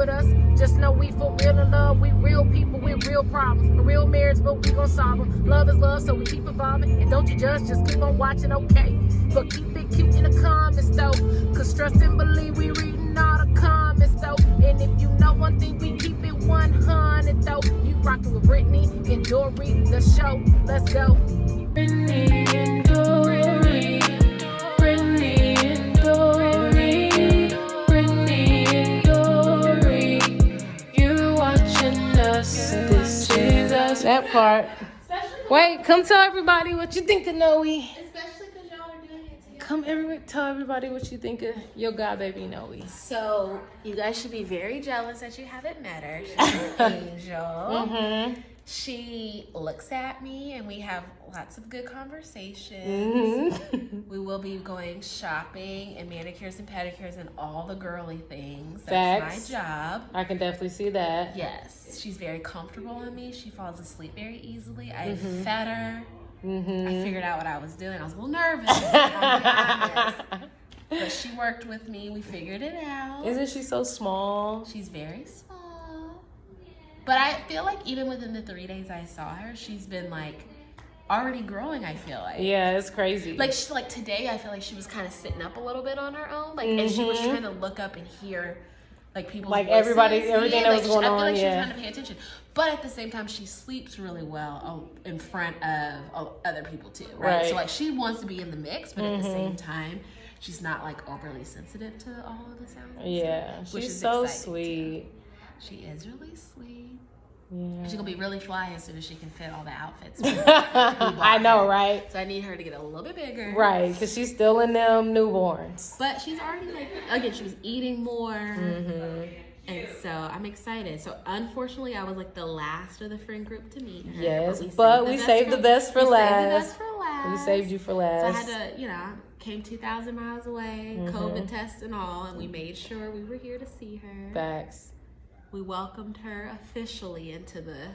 with us. Just know we for real in love. We real people with real problems. A real marriage, but we gon' solve them. Love is love, so we keep evolving. And don't you judge, just keep on watching, okay? But keep it cute in the comments, though. Cause trust and believe we reading all the comments, though. And if you know one thing, we keep it 100, though. You rockin' with Brittany and Dory, the show. Let's go. Brittany and Dory. Brittany and Dory. Brittany and Dory. You're watching us. This is us. That part. Wait, come tell everybody what you think of Noe. Especially because y'all are doing it together. Come tell everybody what you think of your god baby Noe. So, you guys should be very jealous that you haven't met her. She's an angel. Mm-hmm. She looks at me and we have lots of good conversations. Mm-hmm. We will be going shopping and manicures and pedicures and all the girly things. Facts. That's my job. I can definitely see that. Yes. She's very comfortable in me. She falls asleep very easily. I fed her. Mm-hmm. I figured out what I was doing. I was a little nervous. I'll be honest. But she worked with me. We figured it out. Isn't she so small? She's very small. But I feel like even within the 3 days I saw her, she's been like already growing, I feel like. Yeah, it's crazy. Like today, I feel like she was kind of sitting up a little bit on her own. Like, and she was trying to look up and hear like people's like voices. everything that was going on. I feel like she was yeah. trying to pay attention. But at the same time, she sleeps really well in front of other people too, right? So like she wants to be in the mix, but at the same time, she's not like overly sensitive to all of the sounds. Yeah, she's so sweet. Too. She is really sweet. Yeah. She's gonna be really fly as soon as she can fit all the outfits. I know, right? So I need her to get a little bit bigger. Right, because she's still in them newborns. But she's already she was eating more. And so I'm excited. So unfortunately, I was like the last of the friend group to meet her. Yes, but we saved the best for last. We saved you for last. So I had to, came 2,000 miles away, COVID test and all, and we made sure we were here to see her. Facts. We welcomed her officially into the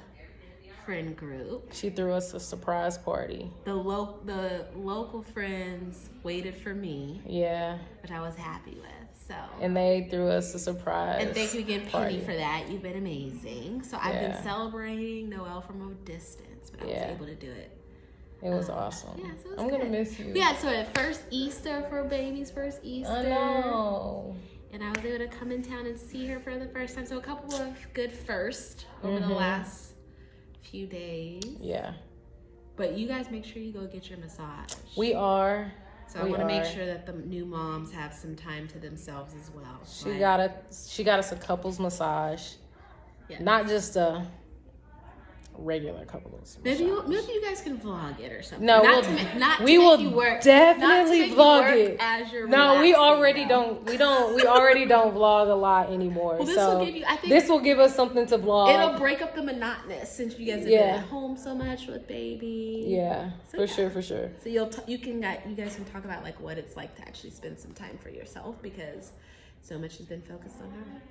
friend group. She threw us a surprise party. The local friends waited for me. Yeah. Which I was happy with. So. And they threw us a surprise. And thank you again, Penny, for that. You've been amazing. So I've been celebrating Noel from a distance, but I was able to do it. It was awesome. Yeah, so it was I'm going to miss you. Yeah, so at first Easter for baby's first Easter. I know. And I was able to come in town and see her for the first time. So a couple of good firsts over the last few days. Yeah. But you guys make sure you go get your massage. We are. So I want to make sure that the new moms have some time to themselves as well. She got us a couples massage. Yeah. Not just a regular couples. Maybe you guys can vlog it or something. No, we will definitely vlog it. As you're no, we already don't. We already don't vlog a lot anymore. Well, this will give us something to vlog. It'll break up the monotonous since you guys have been at home so much with baby. Yeah, for sure. So you guys can talk about like what it's like to actually spend some time for yourself because so much has been focused on her.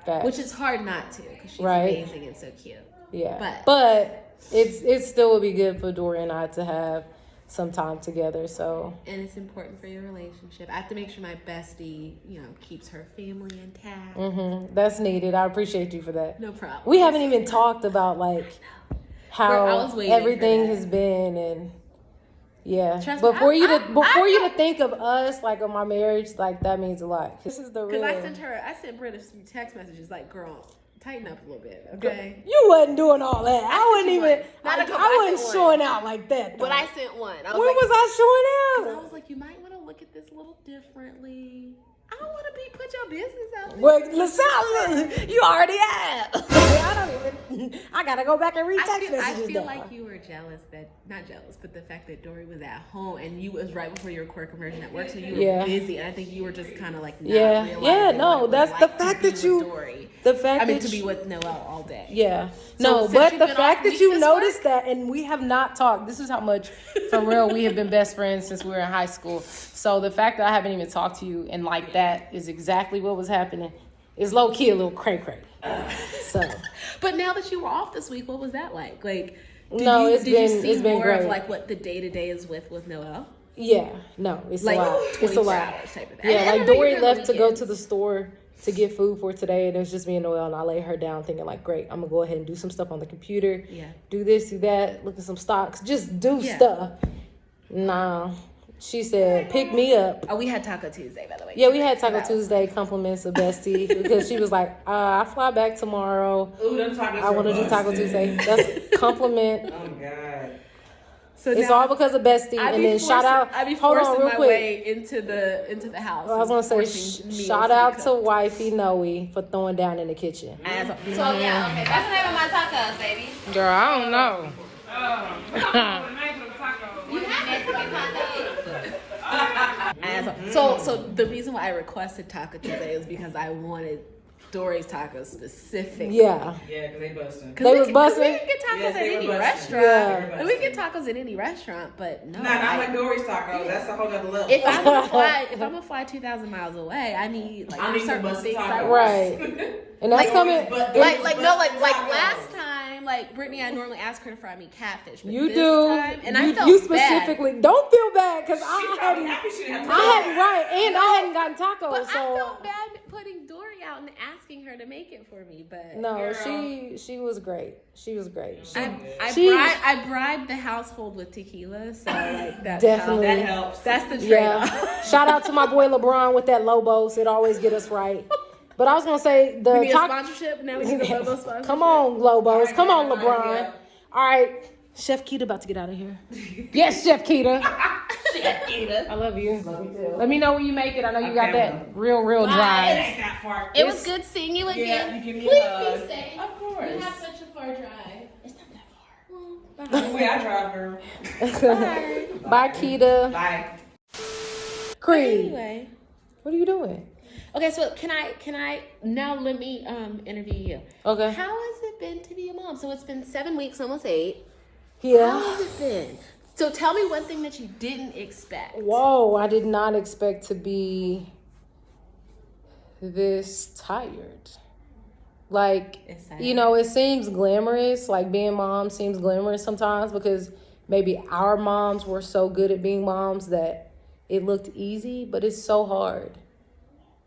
Facts. Which is hard not to because she's amazing and so cute. Yeah, but it still would be good for Dory and I to have some time together. So and it's important for your relationship. I have to make sure my bestie, keeps her family intact. That's needed. I appreciate you for that. No problem. We haven't even talked about like how everything has been and. Yeah, but for you to think of us like of my marriage, like that means a lot. This is the real. Because I sent Britt a few text messages like, "Girl, tighten up a little bit, okay?" You wasn't doing all that. I wasn't showing out like that. Though. But I sent one. When was I showing out? I was like, you might want to look at this a little differently. I don't want to put your business out there. Well, listen, you already have. I gotta go back and read text messages. I feel like you were jealous not jealous, but the fact that Dory was at home and you was right before your core conversion at work, so you were busy. And I think you were just kind of like not realizing that's the fact that you. Dory. The fact to be with Noel all day. Yeah. So but the fact that you noticed that, and we have not talked. This is how much, for real, we have been best friends since we were in high school. So the fact that I haven't even talked to you and like that is exactly what was happening. It's low key a little cray. So. But now that you were off this week, what was that like? Like, it's been more great. Of like what the day-to-day is with Noel? Yeah. No, it's like a lot. It's a lot. Type of yeah, like Dory left to go to the store to get food for today, and it was just me and Noel, and I laid her down thinking like, great, I'm gonna go ahead and do some stuff on the computer. Yeah. Do this, do that, look at some stocks, just do stuff. Nah. She said, pick me up. Oh, we had Taco Tuesday, by the way. Yeah, we had Taco Tuesday, compliments of Bestie, because she was like, I fly back tomorrow. Ooh, them tacos I want to do Taco Tuesday. That's compliment. Oh, God. So it's all because of Bestie. And then shout out. Hold on real quick. Way into the house. I was going to say, shout out to wifey Noe for throwing down in the kitchen. So, yeah, okay. That's the name of my tacos, baby. Girl, I don't know. You have Mexican tacos. So the reason why I requested Taco Tuesday is because I wanted Dory's tacos specific. Yeah. Yeah, because they busting. They was busting. We can get tacos at any restaurant. Yeah. We can get tacos at any restaurant, but no. Nah, not like Dory's tacos. That's a whole other level. If I'm gonna fly 2,000 miles away, I need certain things. Right. And that's coming. Like last time, like Brittany, I normally ask her to fry me catfish. But You this do. time, and I felt you specifically bad. don't feel bad because I hadn't gotten tacos. But so I felt bad putting Dory out and asking her to make it for me. But no, girl. she was great. She was great. I bribed the household with tequila, so like that's definitely that helps. That's the trade-off. Yeah. Shout out to my boy LeBron with that Lobos. It always get us right. But I was gonna say we need a sponsorship. Now we need a Lobo sponsorship. Come on, Lobos. Right, Come on, right, LeBron. yeah. All right, Chef Keita about to get out of here. Yes, Chef Keita. Chef Keita. I love you. Love you too. Let me know when you make it. I know you got Okay, that real It drive. ain't that far. It was good seeing you again. Yeah, you give me Please a hug. be safe. Of course. You have such a far drive. It's not that far. The way I drive, girl. Bye. Bye, Keita. Bye. Creed. Anyway. What are you doing? Okay, so can I now let me interview you. Okay. How has it been to be a mom? So it's been 7 weeks, almost 8. How Yeah. has it been? So tell me one thing that you didn't expect. Whoa, I did not expect to be this tired. Like, It's sad. you know, it seems glamorous. Like, being mom seems glamorous sometimes because maybe our moms were so good at being moms that it looked easy, but it's so hard.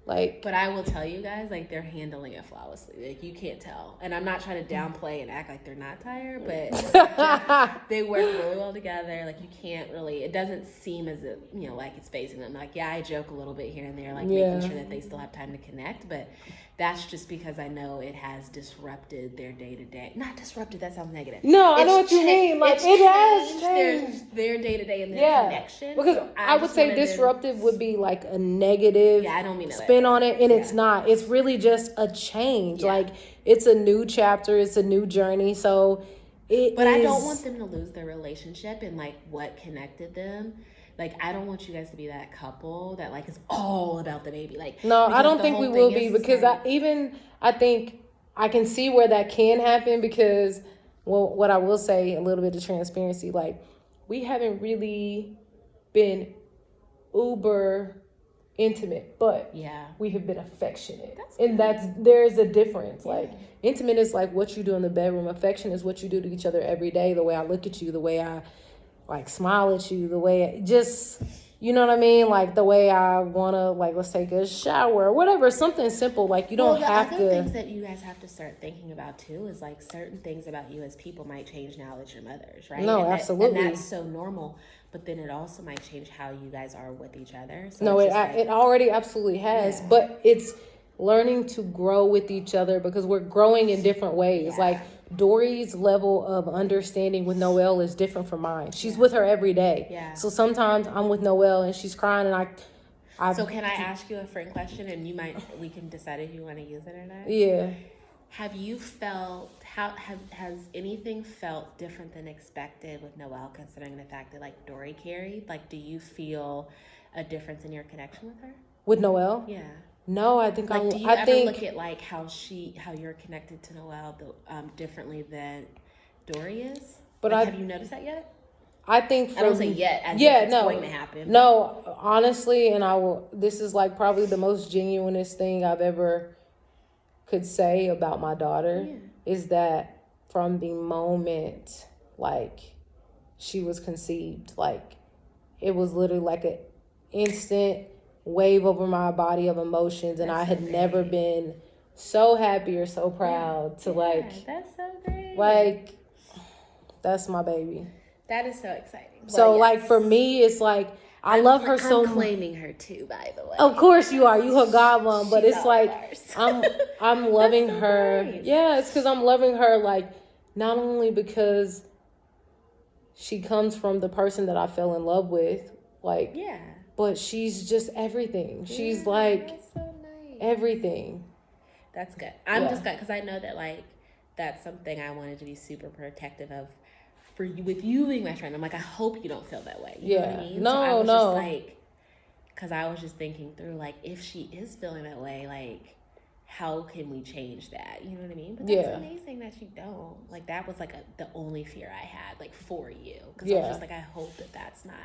Like, But I will tell you guys, like, they're handling it flawlessly. Like, you can't tell. And I'm not trying to downplay and act like they're not tired, but they work really well together. Like, you can't really, it doesn't seem as if, you know, like it's facing them. Like, yeah, I joke a little bit here and there, like making sure that they still have time to connect. But that's just because I know it has disrupted their day-to-day. Not disrupted, that sounds negative. no, I know what you mean. Like, it has changed. Their day-to-day and their connection. Because So I would just say wanted to- disruptive would be like a negative Yeah, I don't mean it spin that on it, and it's Yeah. not. It's really just a change. Yeah. Like, it's a new chapter, it's a new journey. So But I don't want them to lose their relationship and like what connected them. Like, I don't want you guys to be that couple that like is all about the baby. Like, No, I because don't the think we whole will thing be is because like- I think I can see where that can happen because, well, what I will say, a little bit of transparency, like, we haven't really been uber intimate, but yeah. we have been affectionate. There's a difference. Like, intimate is like what you do in the bedroom. Affection is what you do to each other every day. The way I look at you, the way I like smile at you, the way just, you know what I mean? Like, the way I want to, like, let's take a shower or whatever, something simple. Like, you don't have other to. things that you guys have to start thinking about too is like certain things about you as people might change now that you're mothers, right? No, And absolutely. and that's so normal. But then it also might change how you guys are with each other. So No, it's it just like- it already absolutely has, Yeah. but it's learning to grow with each other because we're growing in different ways. Yeah. Like, Dory's level of understanding with Noel is different from mine. She's with her every day. Yeah. So sometimes I'm with Noel and she's crying and I So can I ask you a friend question, and we can decide if you want to use it or not? yeah. Have you felt has anything felt different than expected with Noel, considering the fact that like Dory carried? Like, do you feel a difference in your connection with her? With Noel? Yeah. No, I think Like, do you I ever think look at like how you're connected to Noel differently than Dory is? But Like, I- have you noticed that yet? I think I don't say yet. As yeah, if it's no, going to happen. No, honestly, and I will. This is like probably the most genuinest thing I've ever could say about my daughter is that from the moment like she was conceived, like it was literally like an instant. wave over my body of emotions, and I had never been so happy or so proud to That's so great. like, that's my baby. That is so exciting. So like for me, it's like I love her so much. I'm claiming her too, by the way. Of course you are. You her godmom, but it's like ours. I'm loving so her. nice. Yeah, it's because I'm loving her, like, not only because she comes from the person that I fell in love with, like, Yeah. but she's just everything. She's like That's so nice. everything. That's good. I'm just glad because I know that like that's something I wanted to be super protective of for you with you being my friend. I'm like, I hope you don't feel that way. You know what I mean? No, so I was no. just like, because I was just thinking through like if she is feeling that way, like how can we change that? You know what I mean? But that's amazing that you don't. Like that was like the only fear I had like for you because I was just like, I hope that that's not.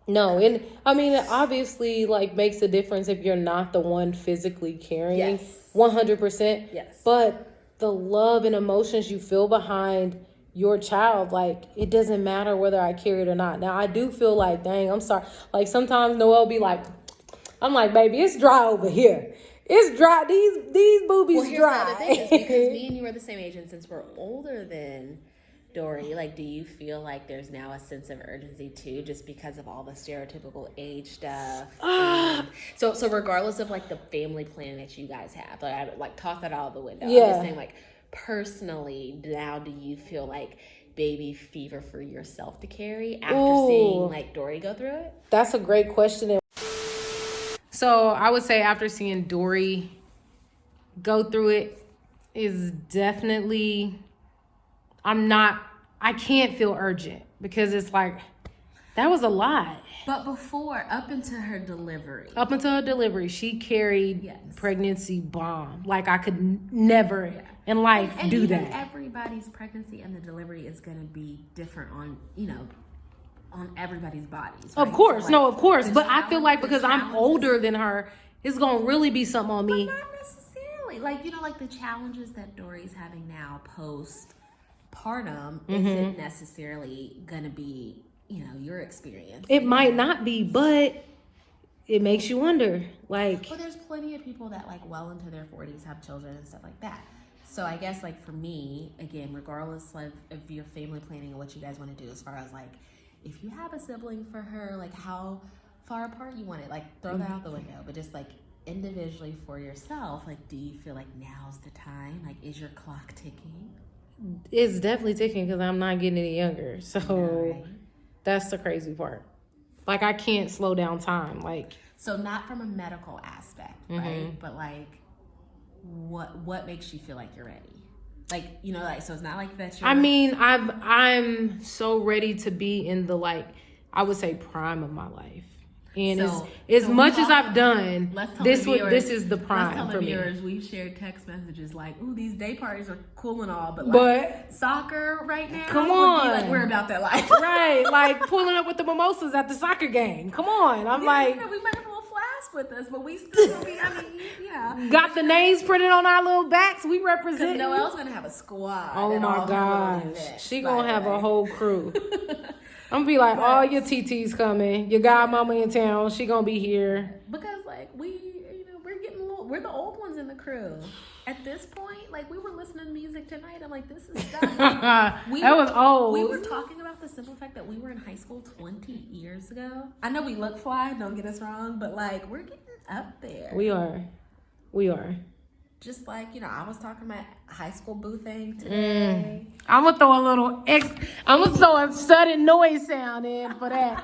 No, and I mean, it obviously like makes a difference if you're not the one physically carrying 100%. Yes. But the love and emotions you feel behind your child, like it doesn't matter whether I carry it or not. Now I do feel like, dang, I'm sorry. Like sometimes Noel be like, I'm like, baby, it's dry over here. It's dry. These boobies well, here's dry. The other thing is because me and you are the same age, and since we're older than Dory, like, do you feel like there's now a sense of urgency too, just because of all the stereotypical age stuff? So regardless of like the family plan that you guys have, like I like toss that out of the window. Yeah. I'm just saying, like, personally, now do you feel like baby fever for yourself to carry after seeing like Dory go through it? That's a great question. So I would say after seeing Dory go through it is definitely, I can't feel urgent because it's like, that was a lot. But before, up until her delivery, she carried pregnancy bomb. Like I could never in life and do even that. Everybody's pregnancy and the delivery is going to be different on everybody's bodies. Right? Of course, so, like, of course. But I feel like because I'm older than her, it's going to really be something on me. But not necessarily. Like, like the challenges that Dory's having now post-partum isn't necessarily going to be, your experience. It might not be, but it makes you wonder. Like, well, there's plenty of people that, like, well into their 40s have children and stuff like that. So I guess, like, for me, again, regardless of your family planning and what you guys want to do as far as, like, if you have a sibling for her, like, how far apart you want it, like, throw that out the window. But just, like, individually for yourself, like, do you feel like now's the time? Like, is your clock ticking? It's definitely ticking because I'm not getting any younger. So that's the crazy part. Like, I can't slow down time. Like, so not from a medical aspect, right? But, like, what makes you feel like you're ready? Like, like, so it's not like that you're... I mean, I'm so ready to be in the, like, I would say prime of my life. And as much as I've done, this is the prime for me. We've shared text messages like, "Ooh, these day parties are cool and all, but soccer right now, come on, like we're about that life, right? Like pulling up with the mimosas at the soccer game. Come on, I'm like, we might have a little flask with us, but we still gonna be. I mean, got the names printed on our little backs. We represent. Noel's gonna have a squad. Oh my gosh, she gonna have a whole crew. I'm gonna be like, all your TT's coming. Your godmama in town. She gonna be here. Because, like, we're getting a little, we're the old ones in the crew. At this point, like, we were listening to music tonight. I'm like, this is stuff. That was old. We were talking about the simple fact that we were in high school 20 years ago. I know we look fly, don't get us wrong, but, like, we're getting up there. We are. Just like, I was talking about high school boo thing today. I'm gonna throw a sudden noise sound in for that.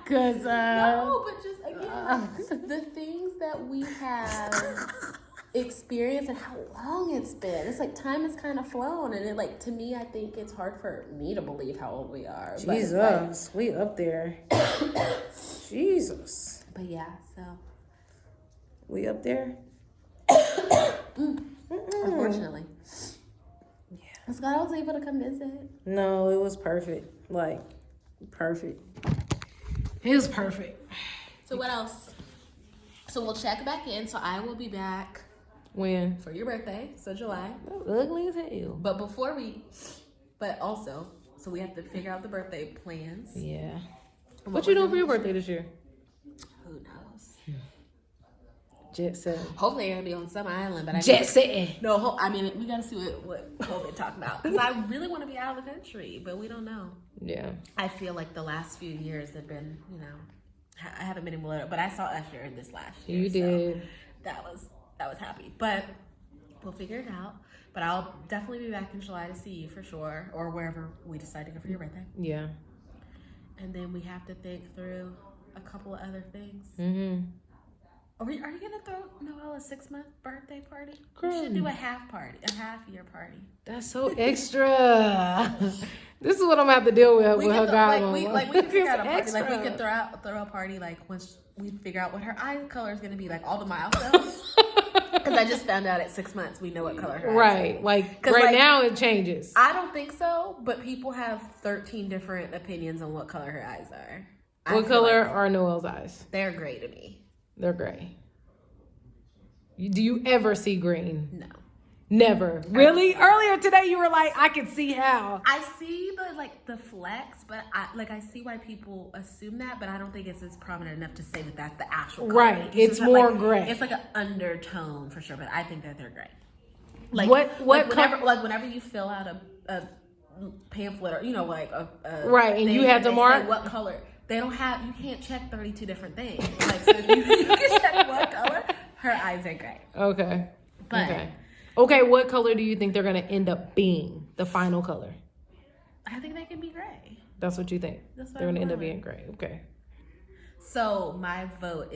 Cause no, but just again, the things that we have experienced and how long it's been. It's like time has kind of flown, and it, like, to me, I think it's hard for me to believe how old we are. Jesus, we up there. Jesus. But yeah, so we up there. Unfortunately. Yeah. Scott was able to come visit. No, it was perfect. Like, perfect. It was perfect. So what else? So we'll check back in. So I will be back. When? For your birthday. So July. Ugly as hell. But also, so we have to figure out the birthday plans. Yeah. What you doing for your birthday this year? Who knows? Jet set. Hopefully, they're gonna be on some island. But Jet set. No, I mean, we gotta see what COVID talking about. Because I really want to be out of the country, but we don't know. Yeah. I feel like the last few years have been, I haven't been able to, but I saw Usher this last year. You did. So that was happy. But we'll figure it out. But I'll definitely be back in July to see you for sure, or wherever we decide to go for your birthday. Yeah. And then we have to think through a couple of other things. Mm-hmm. Are you gonna throw Noel a 6-month birthday party? Girl. We should do a half year party. That's so extra. This is what I'm gonna have to deal with her godmama. We can figure out a party. Extra. Like we could throw a party once we figure out what her eye color is gonna be, all the milestones. Because I just found out at 6 months we know what color her eyes are. Like right now it changes. I don't think so, but people have 13 different opinions on what color her eyes are. What color are Noel's eyes? They're gray to me. They're gray. Do you ever see green? No. Never. Really? Earlier today you were like, I can see how. I see the flex, but I see why people assume that, but I don't think it's as prominent enough to say that that's the actual color. Right. It's more gray. It's like an undertone for sure, but I think that they're gray. Whenever you fill out a pamphlet or right, and you have to mark what color. They don't have. You can't check 32 different things. So you can check what color. Her eyes are gray. Okay. But okay, what color do you think they're gonna end up being? The final color. I think they can be gray. That's what you think. That's what they're gonna I'm end up going. being gray. Okay. So my vote,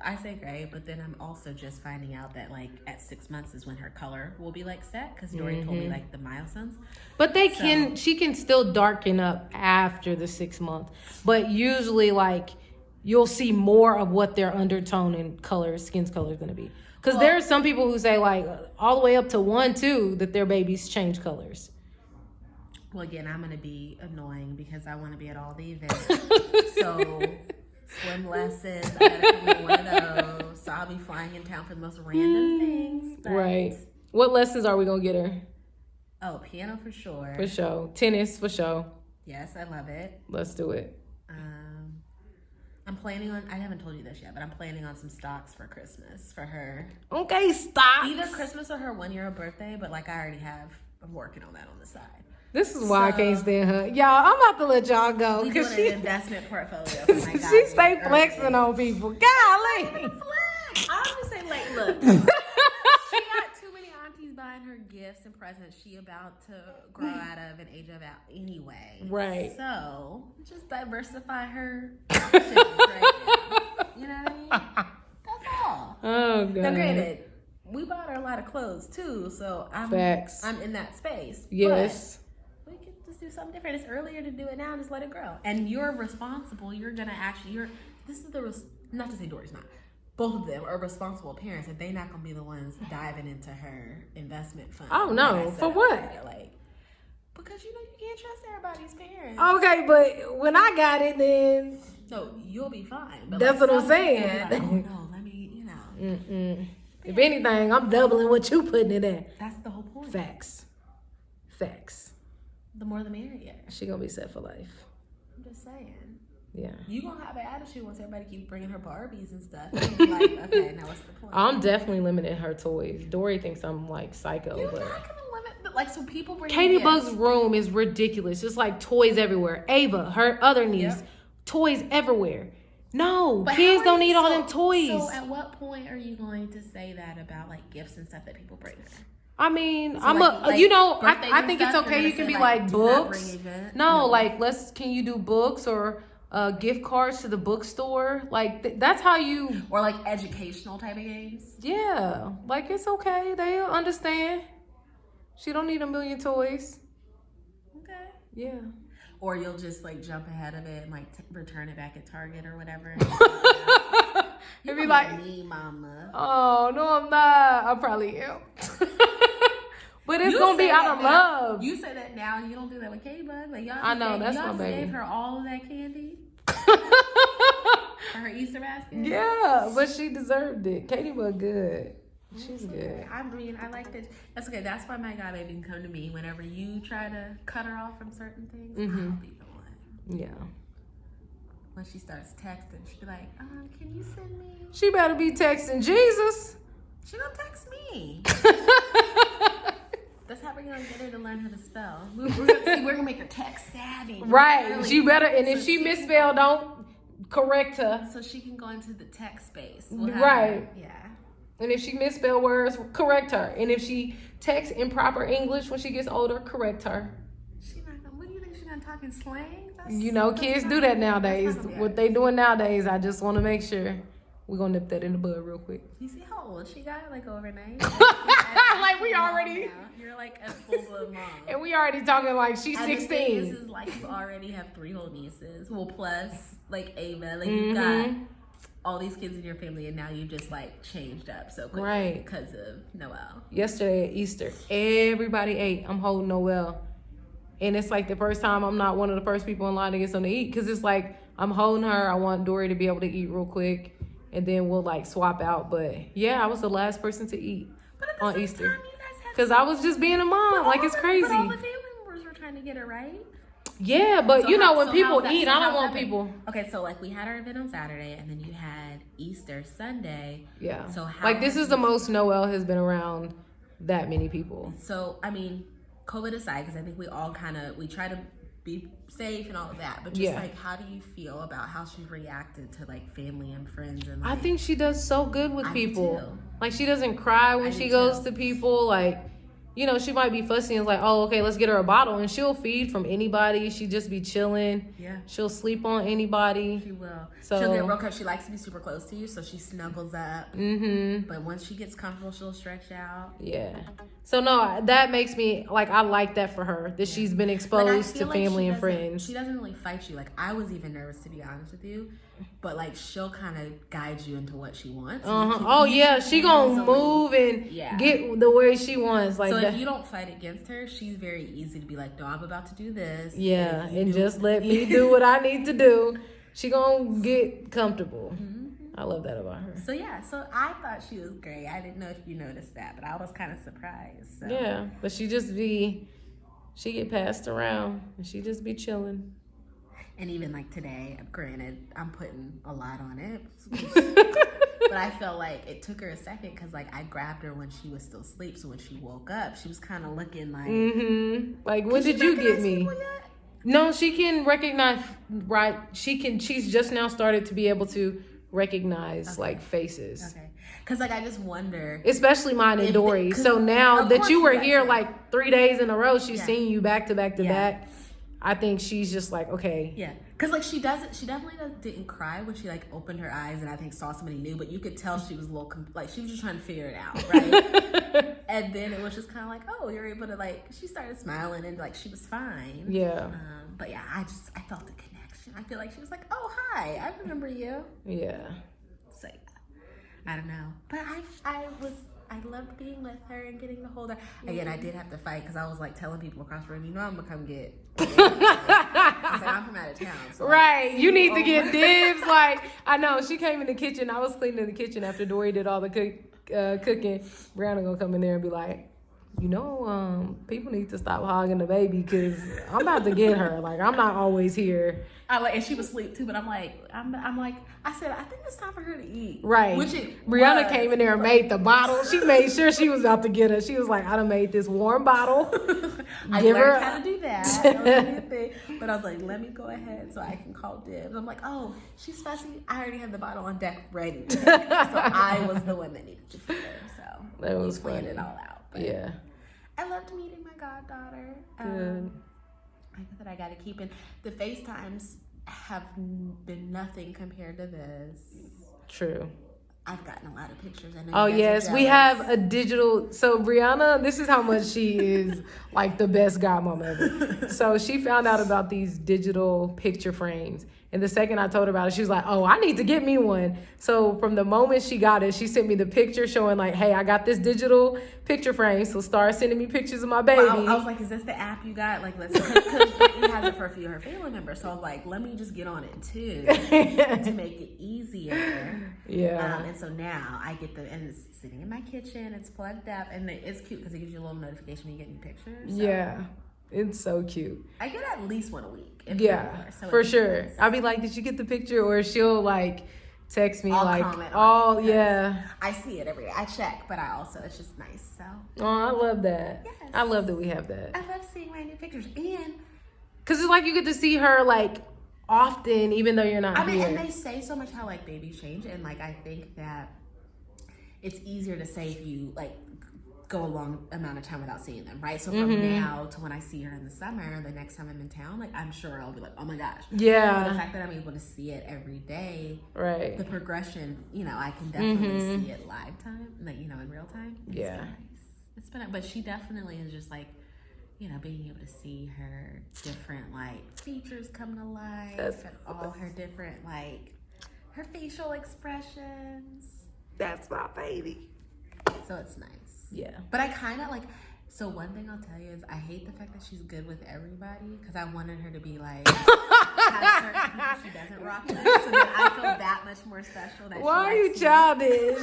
I say gray, but then I'm also just finding out that at 6 months is when her color will be set, because Dory told me the milestones. But she can still darken up after the 6 month. But usually you'll see more of what their undertone and skin's color is gonna be. Because there are some people who say all the way up to 1, 2 that their babies change colors. Well, again, I'm gonna be annoying because I want to be at all the events. So swim lessons, I gotta come to one of those. So I'll be flying in town for the most random things. But... Right. What lessons are we gonna get her? Oh, piano for sure. For sure. Tennis for sure. Yes, I love it. Let's do it. I'm planning on, I haven't told you this yet, but I'm planning on some stocks for Christmas for her. Okay, stop. Either Christmas or her 1 year birthday, but I already I'm working on that on the side. This is why I can't stand her. Y'all, I'm about to let y'all go. We doing an investment portfolio for my God. She stay flexing on people. Golly. Flex. I'm just saying, look. She got too many aunties buying her gifts and presents she about to grow out of and age out anyway. Right. So, just diversify her options right now. You know what I mean? That's all. Oh, God. Now, granted, we bought her a lot of clothes, too, so I'm in that space. Yes. But we could just do something different. It's earlier to do it now. Just let it grow. And you're responsible. You're going to not to say Dory's not. Both of them are responsible parents, and they're not going to be the ones diving into her investment fund. Oh, no. For what? Because, you can't trust everybody's parents. Okay, but when I got it, then... No, you'll be fine. But that's what I'm saying. Oh, no, let me, Mm-mm. If anything, I'm doubling what you putting it at. That's the whole point. Facts. The more the merrier. She gonna be set for life. I'm just saying. Yeah. You gonna have an attitude once everybody keeps bringing her Barbies and stuff. You'll be okay, now what's the point? I'm definitely limiting her toys. Dory thinks I'm psycho. You're but not gonna limit, but so people bring Katie Bug's room is ridiculous. Just toys everywhere. Ava, her other niece, toys everywhere. No, but kids don't need all them toys. So at what point are you going to say that about gifts and stuff that people bring her? I mean, So I think it's okay. You can be books. No, can you do books or gift cards to the bookstore? That's how you. Or educational type of games. Yeah, it's okay. They'll understand. She don't need a million toys. Okay. Yeah. Or you'll just jump ahead of it and return it back at Target or whatever. You'd be me, mama. Oh no, I'm not. I probably am. But it's gonna be out of love. You say that now, and you don't do that with Katie Bug. I know that's my baby. Gave her all of that candy for her Easter basket. Yeah, but she deserved it. Katie Bug good. She's good. I mean, I like this. That's okay. That's why my God baby can come to me whenever you try to cut her off from certain things. I'll be the one. Yeah. when she starts texting, she'll be like, can you send me? She better be texting Jesus. She gonna text me. That's how we're gonna get her to learn how to spell. We're gonna make her text savvy. Right. Early. She better, and if she misspell, don't correct her. So she can go into the text space. Right. Yeah. And if she misspell words, correct her. And if she texts improper English when she gets older, correct her. She not gonna, what do you think she's gonna talk in slang? Kids do that nowadays. What they doing nowadays, I just want to make sure. We're gonna nip that in the bud real quick. You see how old she got, like, overnight? Like we already. You're like a full-blown mom. And we already talking like she's 16. The thing is like you already have 3 whole nieces. Well, plus like Ava, like you've got all these kids in your family, and now you've just like changed up so quickly because of Noel. Yesterday at Easter, everybody ate. I'm holding Noel, and it's like the first time I'm not one of the first people in line to get something to eat, because it's like I'm holding her. I want Dory to be able to eat real quick, and then we'll like swap out. But yeah, I was the last person to eat on Easter. Because I was just being a mom. Like, it's crazy. But all the family members were trying to get her, right? Yeah, but So when people eat, I don't want people. Okay, so like we had our event on Saturday, and then you had Easter Sunday. Yeah. So how like this is the most Noel has been around that many people. So I mean, COVID aside, because I think we all we try to be safe and all of that, but just like, how do you feel about how she reacted to like family and friends? And like, I think she does so good with people. Too. Like, she doesn't cry when she goes to people. Like, she might be fussy and it's like, oh, okay, let's get her a bottle, and she'll feed from anybody. She just be chilling. Yeah. She'll sleep on anybody. She will. So she'll get real close. She likes to be super close to you, so she snuggles up. Mm-hmm. But once she gets comfortable, she'll stretch out. Yeah. So no, that makes me like, I like that for her, that she's been exposed to family and friends. She doesn't really fight you. Like, I was even nervous, to be honest with you, but like she'll kind of guide you into what she wants. Oh yeah, she gonna move and get the way she wants. Like, so if you don't fight against her, she's very easy to be like, no, I'm about to do this. Yeah, and just let me do what I need to do. She gonna get comfortable. Mm-hmm. I love that about her. So yeah, so I thought she was great. I didn't know if you noticed that, but I was kind of surprised. So. Yeah, but she get passed around and she just be chilling. And even like today, granted, I'm putting a lot on it, but I felt like it took her a second, because like I grabbed her when she was still asleep. So when she woke up, she was kind of looking like, like, when did you get me? No, she can recognize, right? She's just now started to be able to recognize like faces. Okay. Because like I just wonder, especially mine and Dory. So now that you were here like 3 days in a row, she's seen you back to back to back. I think she's just like, okay. Yeah. Because like she definitely didn't cry when she like opened her eyes and I think saw somebody new, but you could tell she was a little like she was just trying to figure it out, right? And then it was just kind of like, oh, you're able to like, she started smiling and like she was fine. Yeah. But yeah, I felt the connection. I feel like she was like, oh, hi, I remember you. Yeah. So yeah, I don't know, but I loved being with her and getting to hold her. Again, I did have to fight because I was like telling people across the room, I'm gonna come get. I was like, I'm from out of town. So right, you need to get dibs. Like, I know she came in the kitchen. I was cleaning the kitchen after Dory did all the cooking. Brianna gonna come in there and be like, people need to stop hogging the baby, because I'm about to get her. Like, I'm not always here. And she was asleep too, but I'm like, I said, I think it's time for her to eat. Right. Brianna came in there and made the bottle. She made sure she was about to get her. She was like, I done made this warm bottle. I learned how to do that. That was a new thing. But I was like, let me go ahead so I can call dibs. I'm like, oh, she's fussy. I already had the bottle on deck ready. So I was the one that needed to feed her. So that was planned it all out. But yeah. I loved meeting my goddaughter. Good. I know that I got to keep in. The FaceTimes have been nothing compared to this. True. I've gotten a lot of pictures. I know. Oh yes, we have a digital. So Brianna, this is how much she is like the best godmama ever. So she found out about these digital picture frames. And the second I told her about it, she was like, oh, I need to get me one. So from the moment she got it, she sent me the picture showing like, hey, I got this digital picture frame. So start sending me pictures of my baby. Well, I was like, is this the app you got? Like, let's, because Brittany has it for a few of her family members. So I was like, let me just get on it too to make it easier. Yeah. And so now I get and it's sitting in my kitchen. It's plugged up, and it's cute because it gives you a little notification when you get new pictures. So. Yeah. It's so cute. I get at least one a week. If Yeah, not more, so for it's sure. nice. I'll be like, did you get the picture? Or she'll like text me I'll like, comment on it because yeah. I see it every day. I check, but I also, it's just nice. So Oh, I love that. Yes. I love that we have that. I love seeing my new pictures. And Because it's like you get to see her like often, even though you're not I mean, here. and they say so much how like babies change, and like I think that it's easier to say if you like go a long amount of time without seeing them, right? So from now to when I see her in the summer, the next time I'm in town, like I'm sure I'll be like, oh my gosh. But the Yeah. fact that I'm able to see it every day, Right. the progression, you know, I can definitely see it live time, like, you know, in real time. It's Yeah. nice. It's been, but she definitely is just like, you know, being able to see her different like features come to life, That's- and all her different like her facial expressions. That's my baby. So it's nice. Yeah. But I kind of like, so one thing I'll tell you is I hate the fact that she's good with everybody because I wanted her to be like, have certain people she doesn't rock with. So then I feel that much more special. That Why are she you likes me. childish?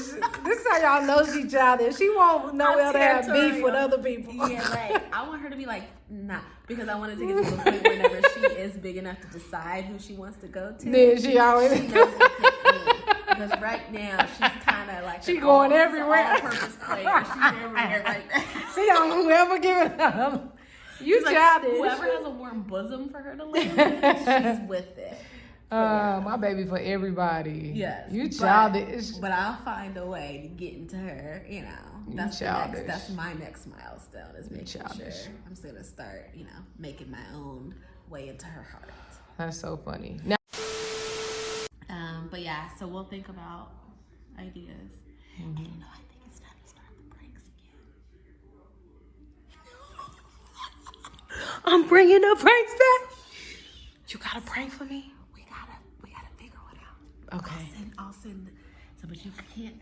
This is how y'all know she childish. She won't Noel to have beef territorial. with other people. Yeah, like I want her to be like, nah, because I wanted to get to the point whenever she is big enough to decide who she wants to go to. Then she always She knows to pick me. Because right now she's kind of like She going everywhere. all-purpose player. She's everywhere right now. she don't whoever give it up. You She's like, childish. whoever has a warm bosom for her to live with, she's with it. My baby for everybody. Yes, You childish. But I'll find a way to get into her. You know, that's childish. that's my next milestone is making sure childish. I'm just gonna start. You know, making my own way into her heart. That's so funny. Now, But yeah, so we'll think about ideas. And you know, I think it's time to start the pranks again. I'm bringing the pranks back. You got a prank for me? We gotta figure it out. Okay. I'll send. So, but you can't.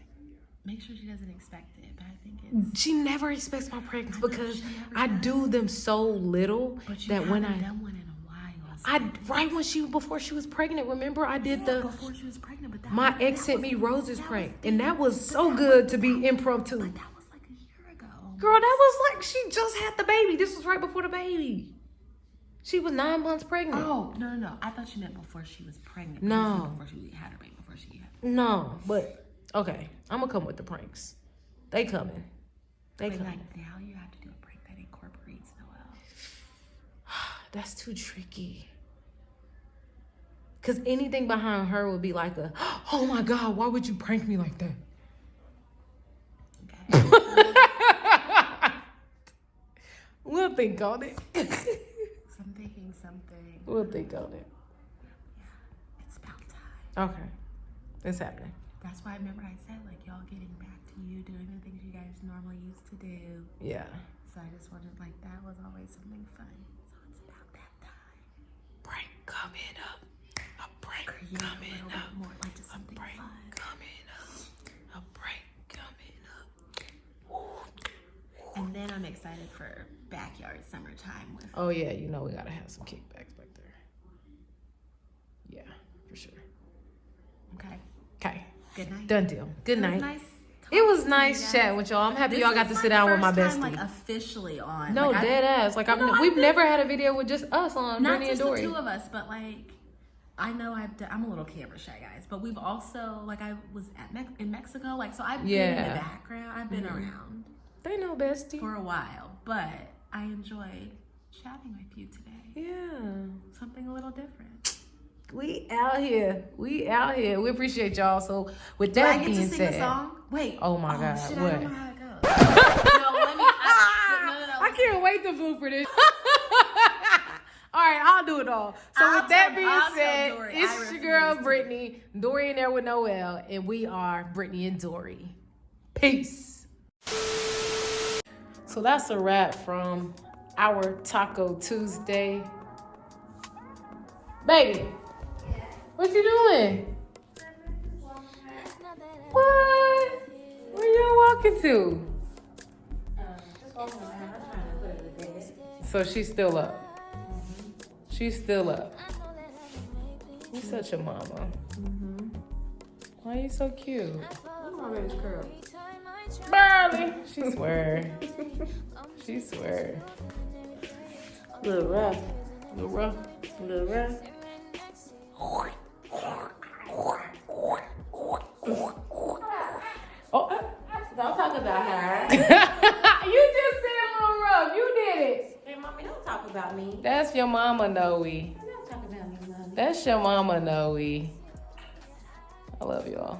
Make sure she doesn't expect it. But I think it's. She never expects my pranks because I do them so little But you that when haven't I done one in a while. right when before she was pregnant, remember I did Before she was pregnant, but my ex sent me Rose's prank, and that was so good to be impromptu. That was like a year ago. Girl, that was like she just had the baby. This was right before the baby. She was 9 months pregnant. Oh no! I thought you meant before she was pregnant. No. Before she had her baby. Before she had. No, but okay, I'm gonna come with the pranks. They coming. They But coming. like now you have to do a prank that incorporates Noel. That's too tricky. Cause anything behind her would be like a, oh my God, why would you prank me like that? Okay. We'll think on it. So I'm thinking something. We'll think on it. It's about time. Okay. It's happening. That's why I remember I said like y'all getting back to you doing the things you guys normally used to do. Yeah. So I just wanted like that was always something fun. So it's about that time. Prank coming up. A prank Create coming a little up. bit more like just something Prank fun. coming up. A prank coming up. And then I'm excited for backyard summertime with. Oh yeah, you know we gotta have some kickbacks back there. Yeah, for sure. Okay. Okay. Good night. Done deal. Good It was night. nice. It was talking to you nice guys. chatting with y'all. I'm happy This y'all got is to sit down with my first bestie. time, like officially on. No, like, dead ass. Like we've never had a video with just us on Not Brittany and just the Dory. two of us, but like I know I'm a little camera shy, guys. But we've also like I was in Mexico, like so I've been in the background. I've been around They know bestie. for a while, but I enjoyed chatting with you today. Yeah. Something a little different. We out here. We out here. We appreciate y'all. So with Do that I get being to sing a said, song? Wait. Oh my God, Shit, what? I don't know how it goes. No, let me. No. I can't wait to vote for this. All right, I'll do it all. So I'll with that tell- being I'll tell said, Dory. I it's your refuse girl to. Brittany, Dory in there with Noel, and we are Brittany and Dory. Peace. So that's a wrap from our Taco Tuesday. Baby, what you doing? What? Where you walking to? So she's still up. She's still up. You such a mama. Why are you so cute? My baby's curl. Barley. She swear. She swear. Little rough. Little rough. Little rough. Oh, don't talk about her. You just said a little rough. You did it. Hey, mommy, don't talk about me. That's your mama, Noe. Don't talk about me, mommy. That's your mama, Noe. I love y'all.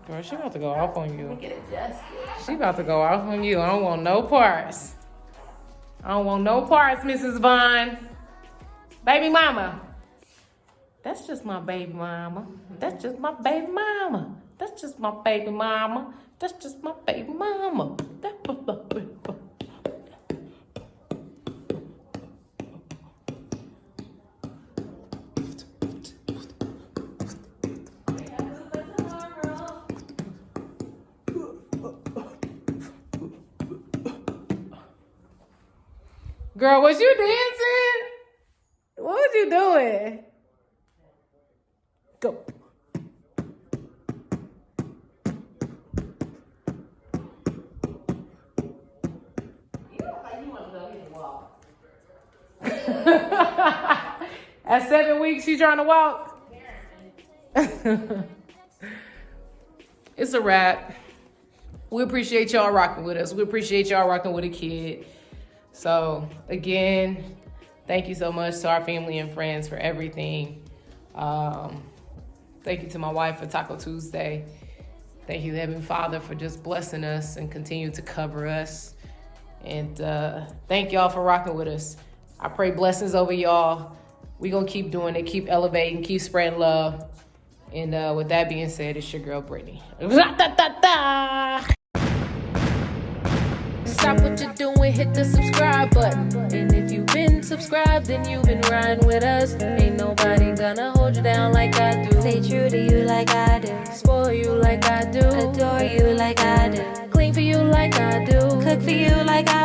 Girl, she about to go off on you. Get adjusted. She about to go off on you. I don't want no parts. I don't want no parts, Mrs. Vaughn. Baby mama. That's just my baby mama. That's just my baby mama. That's just my baby mama. That's just my baby mama. Girl, was you dancing? What was you doing? Go. You look like you want to go get a walk. At 7 weeks, you trying to walk? It's a wrap. We appreciate y'all rocking with us. We appreciate y'all rocking with a kid. So, again, thank you so much to our family and friends for everything. Thank you to my wife for Taco Tuesday. Thank you, Heavenly Father, for just blessing us and continue to cover us. And thank y'all for rocking with us. I pray blessings over y'all. We're going to keep doing it, keep elevating, keep spreading love. And with that being said, it's your girl, Brittany. Stop what you're doing, hit the subscribe button. And if you've been subscribed, then you've been riding with us. Ain't nobody gonna hold you down like I do. Stay true to you like I do. Spoil you like I do. Adore you like I do. Clean for you like I do. Cook for you like I